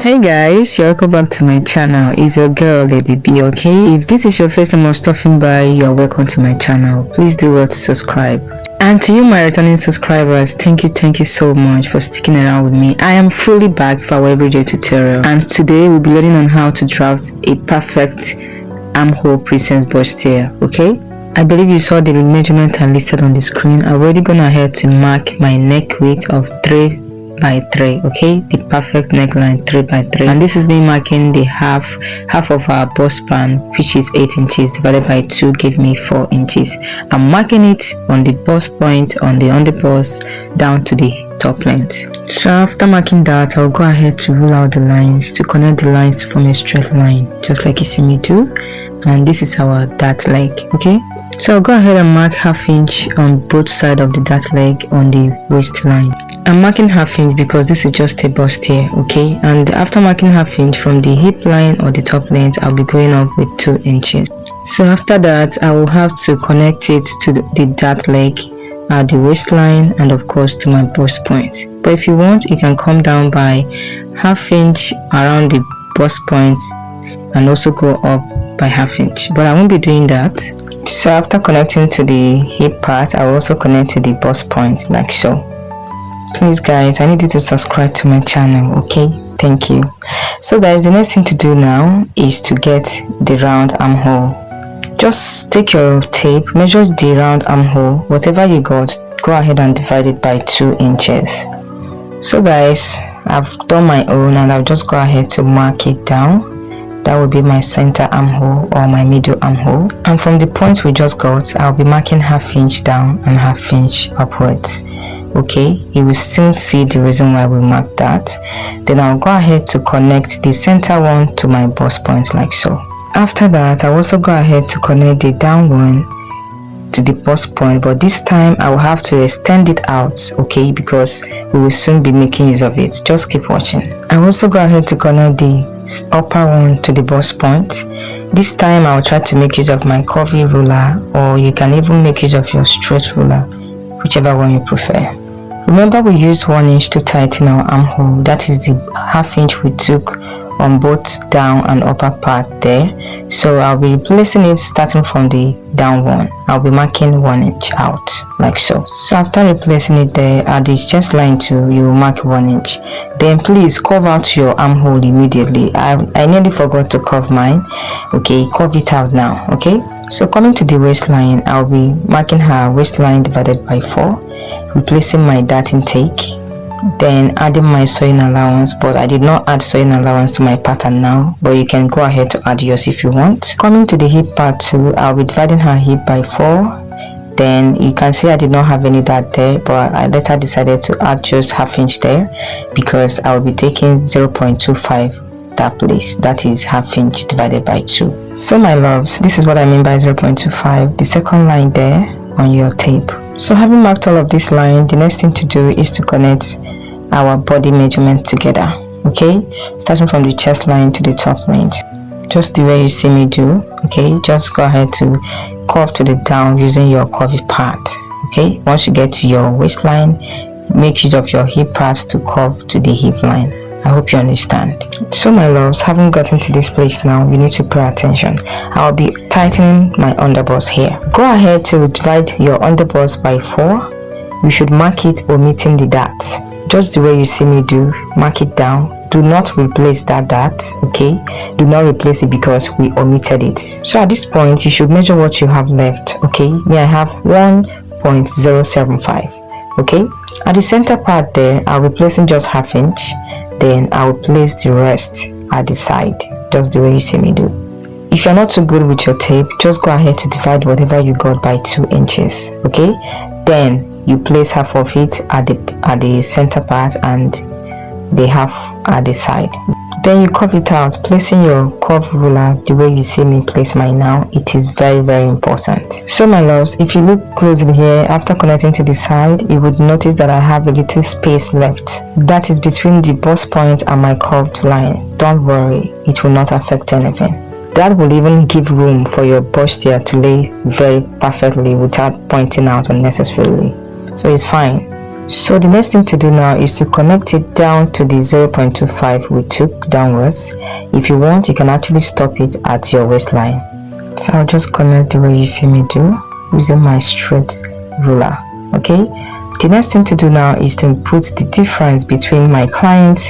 Hey guys, welcome back to my channel. It's your girl Lady B. Okay, if this is your first time of stopping by, you're welcome to my channel. Please do well to subscribe. And to you my returning subscribers, thank you so much for sticking around with me. I am fully back for our everyday tutorial, and today we'll be learning on how to draft a perfect armhole presence bustier. Okay, I believe you saw the measurement I listed on the screen. I've already gone ahead to mark my neck width of 3 by 3. Okay, the perfect neckline 3 by 3, and this is me marking the half of our bust span, which is 8 inches divided by 2 give me 4 inches. I'm marking it on the bust point, on the underbust down to the top length. So after marking that, I'll go ahead to rule out the lines to connect the lines to form a straight line, just like you see me do. And this is our dart leg. Okay, so I'll go ahead and mark ½ inch on both sides of the dart leg on the waistline. I'm marking ½ inch because this is just a bustier. Okay, and after marking ½ inch from the hip line or the top length, I'll be going up with 2 inches. So after that, I will have to connect it to the dart leg at the waistline and of course to my bust point. But if you want, you can come down by ½ inch around the bust point and also go up by ½ inch, but I won't be doing that. So after connecting to the hip part, I will also connect to the bust point like so. Please guys, I need you to subscribe to my channel. Okay, thank you. So guys, the next thing to do now is to get the round armhole. Just take your tape, measure the round armhole, whatever you got, go ahead and divide it by 2 inches. So guys, I've done my own and I'll just go ahead to mark it down. That will be my center armhole or my middle armhole, and from the point we just got, I'll be marking ½ inch down and ½ inch upwards. Okay, you will still see the reason why we marked that. Then I'll go ahead to connect the center one to my bust point like so. After that, I'll also go ahead to connect the down one to the bust point, but this time I will have to extend it out, okay, because we will soon be making use of it. Just keep watching. I'll also go ahead to connect the upper one to the bust point. This time I'll try to make use of my curvy ruler, or you can even make use of your straight ruler, whichever one you prefer. Remember, we used 1 inch to tighten our armhole. That is the ½ inch we took on both down and upper part there. So I'll be replacing it starting from the down one. I'll be marking 1 inch out like so. So after replacing it there at the chest line too, you will mark 1 inch. Then please curve out your armhole immediately. I nearly forgot to curve mine. Okay, curve it out now. Okay, so coming to the waistline, I'll be marking her waistline divided by 4, replacing my dart intake, then adding my sewing allowance, but I did not add sewing allowance to my pattern now, but you can go ahead to add yours if you want. Coming to the hip part too, I'll be dividing her hip by 4. Then you can see I did not have any dart there, but I later decided to add just ½ inch there because I will be taking 0.25 that place, that is ½ inch divided by 2. So my loves, this is what I mean by 0.25, the second line there on your tape. So having marked all of this line, the next thing to do is to connect our body measurement together. Okay, starting from the chest line to the top length, just the way you see me do. Okay, just go ahead to curve to the down using your curvy part. Okay, once you get to your waistline, make use of your hip parts to curve to the hip line. I hope you understand. So my loves, having gotten to this place now, you need to pay attention. I'll be tightening my underbust here. Go ahead to divide your underbust by 4. You should mark it omitting the dart, just the way you see me do. Mark it down. Do not replace that dart. Okay, do not replace it because we omitted it. So at this point, you should measure what you have left. Okay, me, I have 1.075. okay, at the center part there, I'll be placing just ½ inch. Then I will place the rest at the side, just the way you see me do. If you're not too good with your tape, just go ahead to divide whatever you got by 2 inches. Okay, then you place half of it at the center part and the half at the side. Then you curve it out, placing your curve ruler the way you see me place mine now. It is very important. So my loves, if you look closely here, after connecting to the side, you would notice that I have a little space left. That is between the bust point and my curved line. Don't worry, it will not affect anything. That will even give room for your bustier to lay very perfectly without pointing out unnecessarily. So it's fine. So the next thing to do now is to connect it down to the 0.25 we took downwards. If you want, you can actually stop it at your waistline. So I'll just connect the way you see me do using my straight ruler. Okay, the next thing to do now is to put the difference between my client's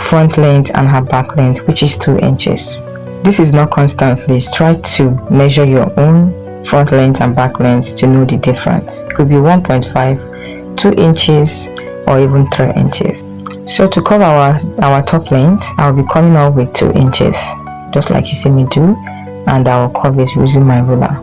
front length and her back length, which is 2 inches. This is not constant. Please try to measure your own front length and back length to know the difference. It could be 1.5, 2 inches, or even 3 inches. So to cover our top length, I'll be coming out with 2 inches, just like you see me do, and I'll curve it using my ruler.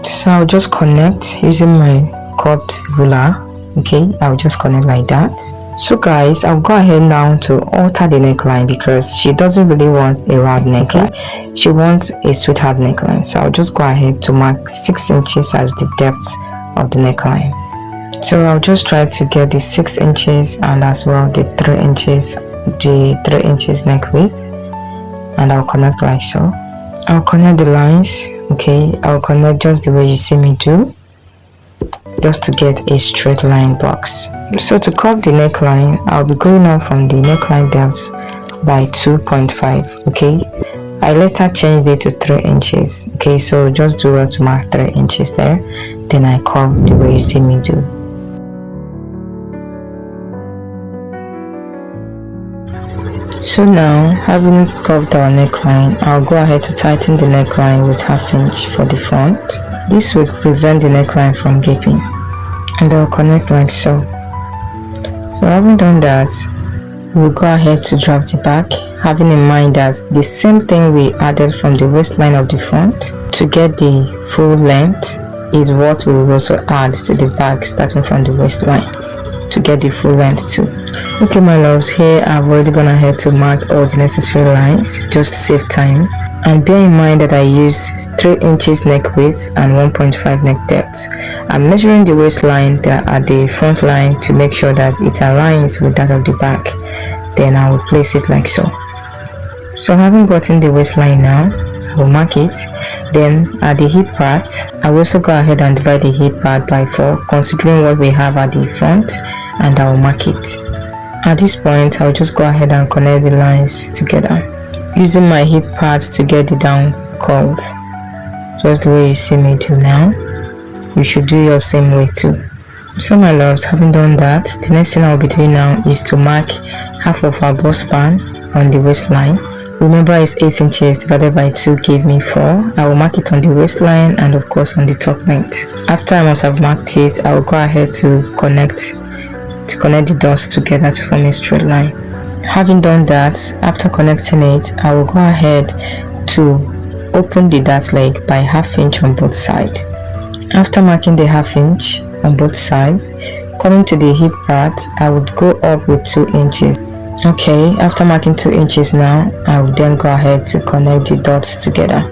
So I'll just connect using my curved ruler. Okay, I'll just connect like that. So guys, I'll go ahead now to alter the neckline because she doesn't really want a round neckline. She wants a sweetheart neckline. So I'll just go ahead to mark 6 inches as the depth of the neckline. So I'll just try to get the 6 inches and as well the 3 inches neck width, and I'll connect like so. I'll connect the lines. Okay, I'll connect just the way you see me do, just to get a straight line box. So to curve the neckline, I'll be going out from the neckline depth by 2.5. okay, I later changed it to 3 inches. Okay, so just do well to mark 3 inches there, then I curve the way you see me do. So now, having curved our neckline, I'll go ahead to tighten the neckline with 1/2 inch for the front. This will prevent the neckline from gaping, and I'll connect like so. So having done that, we'll go ahead to drop the back, having in mind that the same thing we added from the waistline of the front to get the full length is what we will also add to the back starting from the waistline to get the full length too. Okay my loves, here I've already gone ahead to mark all the necessary lines just to save time, and bear in mind that I use 3 inches neck width and 1.5 neck depth. I'm measuring the waistline at the front line to make sure that it aligns with that of the back. Then I will place it like so. So having gotten the waistline now, I will mark it. Then at the hip part, I will also go ahead and divide the hip part by 4 considering what we have at the front, and I will mark it. At this point, I'll just go ahead and connect the lines together using my hip part to get the down curve, just the way you see me do now. You should do your same way too. So my loves, having done that, the next thing I'll be doing now is to mark half of our bust span on the waistline. Remember, it's 8 inches divided by 2 gave me 4. I will mark it on the waistline and of course on the top length. After I must have marked it, I will go ahead to connect the dots together to form a straight line. Having done that, after connecting it, I will go ahead to open the dart leg by 1/2 inch on both sides. After marking the 1/2 inch on both sides, coming to the hip part, I would go up with 2 inches. Okay, after marking 2 inches now, I will then go ahead to connect the dots together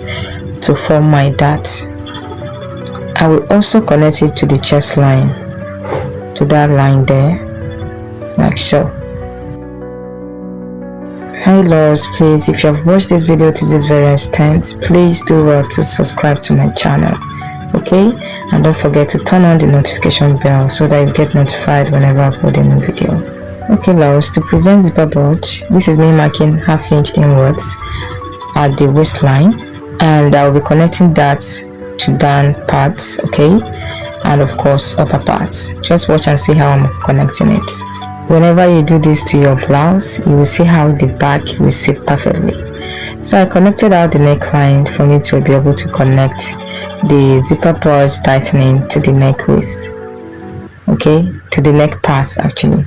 to form my dart. I will also connect it to the chest line, to that line there, like so. Hi loves, please, if you have watched this video to this very extent, please do well to subscribe to my channel. Okay, and don't forget to turn on the notification bell so that you get notified whenever I upload a new video. Okay loves, to prevent zipper bulge, this is me marking 1/2 inch inwards at the waistline, and I will be connecting that to down parts, okay, and of course upper parts. Just watch and see how I'm connecting it. Whenever you do this to your blouse, you will see how the back will sit perfectly. So I connected out the neckline for me to be able to connect the zipper bulge tightening to the neck width, okay, to the neck parts actually.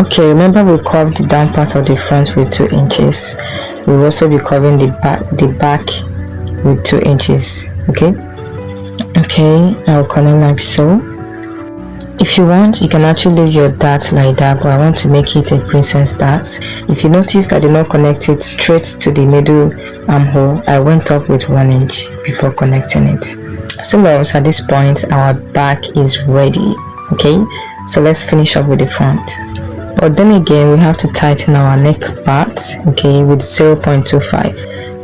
Okay, remember we curved the down part of the front with 2 inches. We'll also be covering the back with 2 inches. Okay, I'll connect like so. If you want, you can actually leave your dart like that, but I want to make it a princess dart. If you notice, I did not connect it straight to the middle armhole. I went up with 1 inch before connecting it. So loves, at this point our back is ready. Okay, so let's finish up with the front. But then again, we have to tighten our neck part, okay, with 0.25.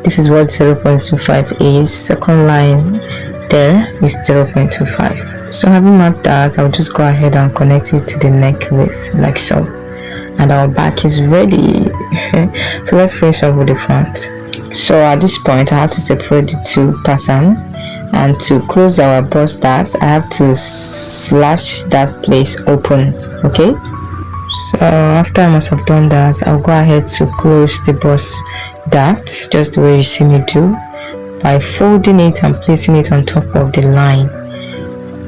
This is what 0.25 is. Second line there is 0.25. So having marked that, I'll just go ahead and connect it to the neck width like so, and our back is ready. So let's finish up with the front. So at this point I have to separate the two pattern, and to close our bust dart I have to slash that place open. Okay, so after I must have done that, I'll go ahead to close the bust dart just the way you see me do, by folding it and placing it on top of the line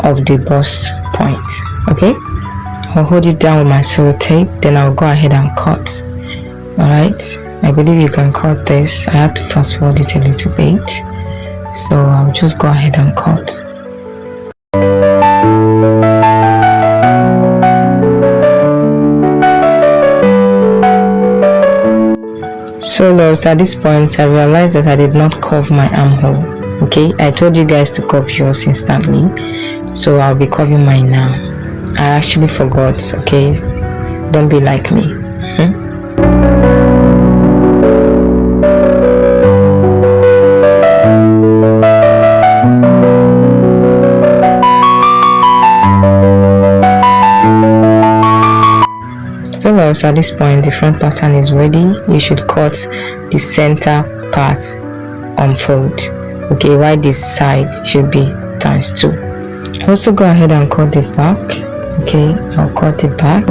of the bust point. Okay, I'll hold it down with my sellotape, then I'll go ahead and cut. All right, I believe you can cut this. I have to fast forward it a little bit, so I'll just go ahead and cut. So loves, at this point I realized that I did not curve my armhole. Okay, I told you guys to curve yours instantly, so I'll be curving mine now. I actually forgot. Okay, don't be like me. So loves, at this point the front pattern is ready. You should cut the center part unfold. Okay, while this side should be ×2. Also go ahead and cut the back. Okay, I'll cut the back.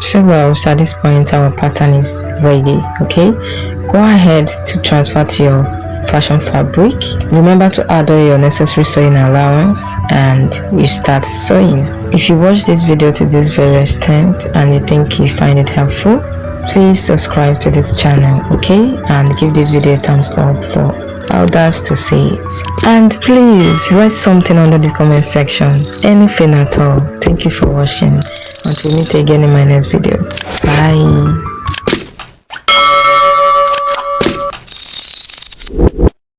So well, at this point our pattern is ready. Okay, go ahead to transfer to your fashion fabric. Remember to add all your necessary sewing allowance and you start sewing. If you watch this video to this very extent and you think you find it helpful, please subscribe to this channel, okay, and give this video a thumbs up for others to see it. And please write something under the comment section, anything at all. Thank you for watching. Until we meet again in my next video. Bye.